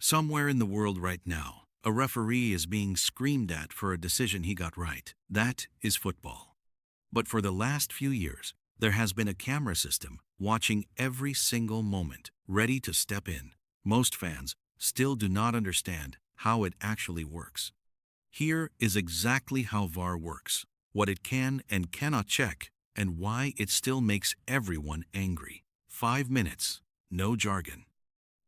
Somewhere in the world right now, a referee is being screamed at for a decision he got right. That is football. But for the last few years, there has been a camera system watching every single moment, ready to step in. Most fans still do not understand how it actually works. Here is exactly how VAR works, what it can and cannot check, and why it still makes everyone angry. 5 minutes, no jargon.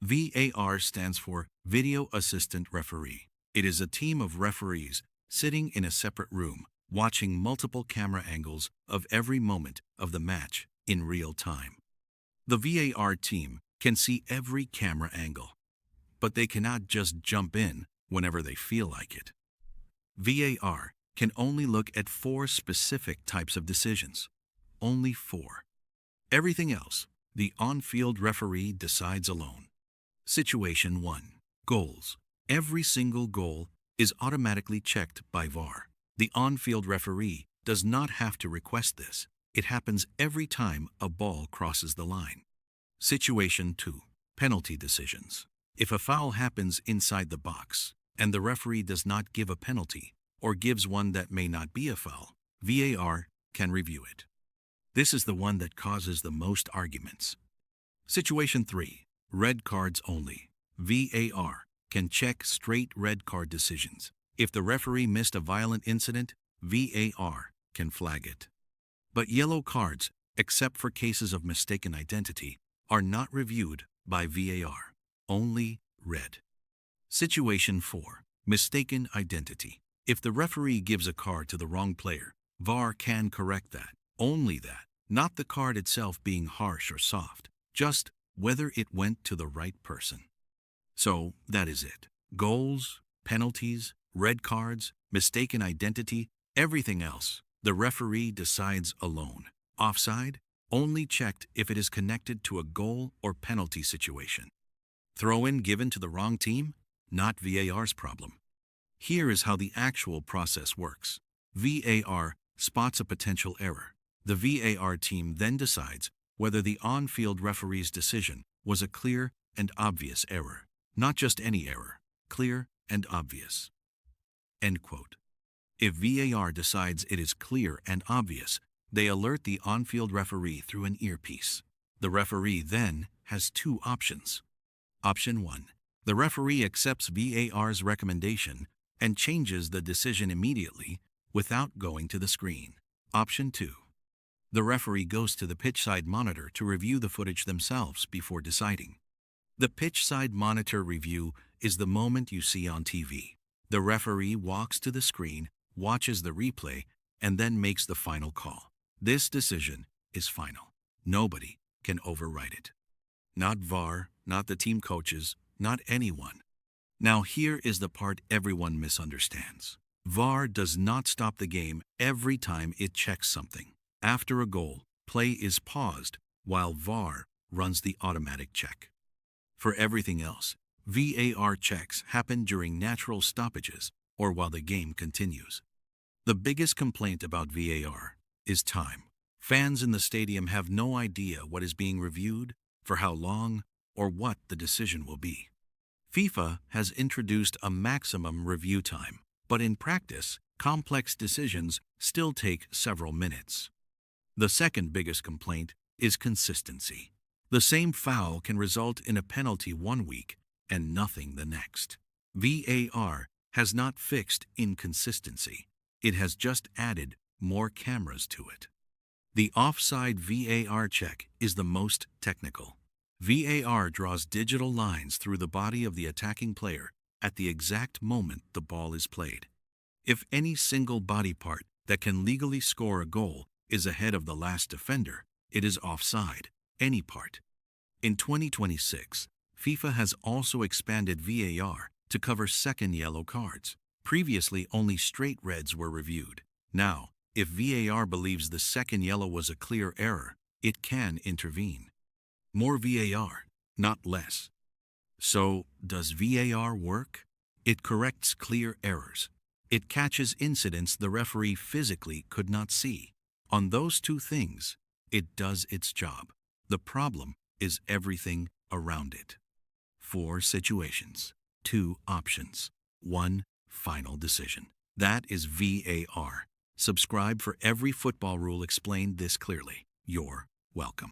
VAR stands for Video Assistant Referee. It is a team of referees sitting in a separate room, watching multiple camera angles of every moment of the match in real time. The VAR team can see every camera angle, but they cannot just jump in whenever they feel like it. VAR can only look at 4 specific types of decisions. Only 4. Everything else, the on-field referee decides alone. Situation 1. Goals. Every single goal is automatically checked by VAR. The on-field referee does not have to request this. It happens every time a ball crosses the line. Situation 2. Penalty decisions. If a foul happens inside the box and the referee does not give a penalty or gives one that may not be a foul, VAR can review it. This is the one that causes the most arguments. Situation 3. Red cards only. VAR can check straight red card decisions. If the referee missed a violent incident, VAR can flag it. But yellow cards, except for cases of mistaken identity, are not reviewed by VAR. Only red. Situation 4. Mistaken identity. If the referee gives a card to the wrong player, VAR can correct that. Only that. Not the card itself being harsh or soft. Just whether it went to the right person. So that is it. Goals, penalties, red cards, mistaken identity, everything else, the referee decides alone. Offside, only checked if it is connected to a goal or penalty situation. Throw-in given to the wrong team? Not VAR's problem. Here is how the actual process works. VAR spots a potential error. The VAR team then decides whether the on-field referee's decision was a clear and obvious error. Not just any error, clear and obvious. End quote. If VAR decides it is clear and obvious, they alert the on-field referee through an earpiece. The referee then has 2 options. Option 1. The referee accepts VAR's recommendation and changes the decision immediately without going to the screen. Option 2. The referee goes to the pitch-side monitor to review the footage themselves before deciding. The pitch-side monitor review is the moment you see on TV. The referee walks to the screen, watches the replay, and then makes the final call. This decision is final. Nobody can override it. Not VAR, not the team coaches, not anyone. Now here is the part everyone misunderstands. VAR does not stop the game every time it checks something. After a goal, play is paused while VAR runs the automatic check. For everything else, VAR checks happen during natural stoppages or while the game continues. The biggest complaint about VAR is time. Fans in the stadium have no idea what is being reviewed, for how long, or what the decision will be. FIFA has introduced a maximum review time, but in practice, complex decisions still take several minutes. The second biggest complaint is consistency. The same foul can result in a penalty one week and nothing the next. VAR has not fixed inconsistency. It has just added more cameras to it. The offside VAR check is the most technical. VAR draws digital lines through the body of the attacking player at the exact moment the ball is played. If any single body part that can legally score a goal is ahead of the last defender, it is offside. Any part. In 2026, FIFA has also expanded VAR to cover second yellow cards. Previously, only straight reds were reviewed. Now, if VAR believes the second yellow was a clear error, it can intervene. More VAR, not less. So, does VAR work? It corrects clear errors. It catches incidents the referee physically could not see. On those 2 things, it does its job. The problem is everything around it. 4 situations. two options, one final decision. That is VAR. Subscribe for every football rule explained this clearly. You're welcome.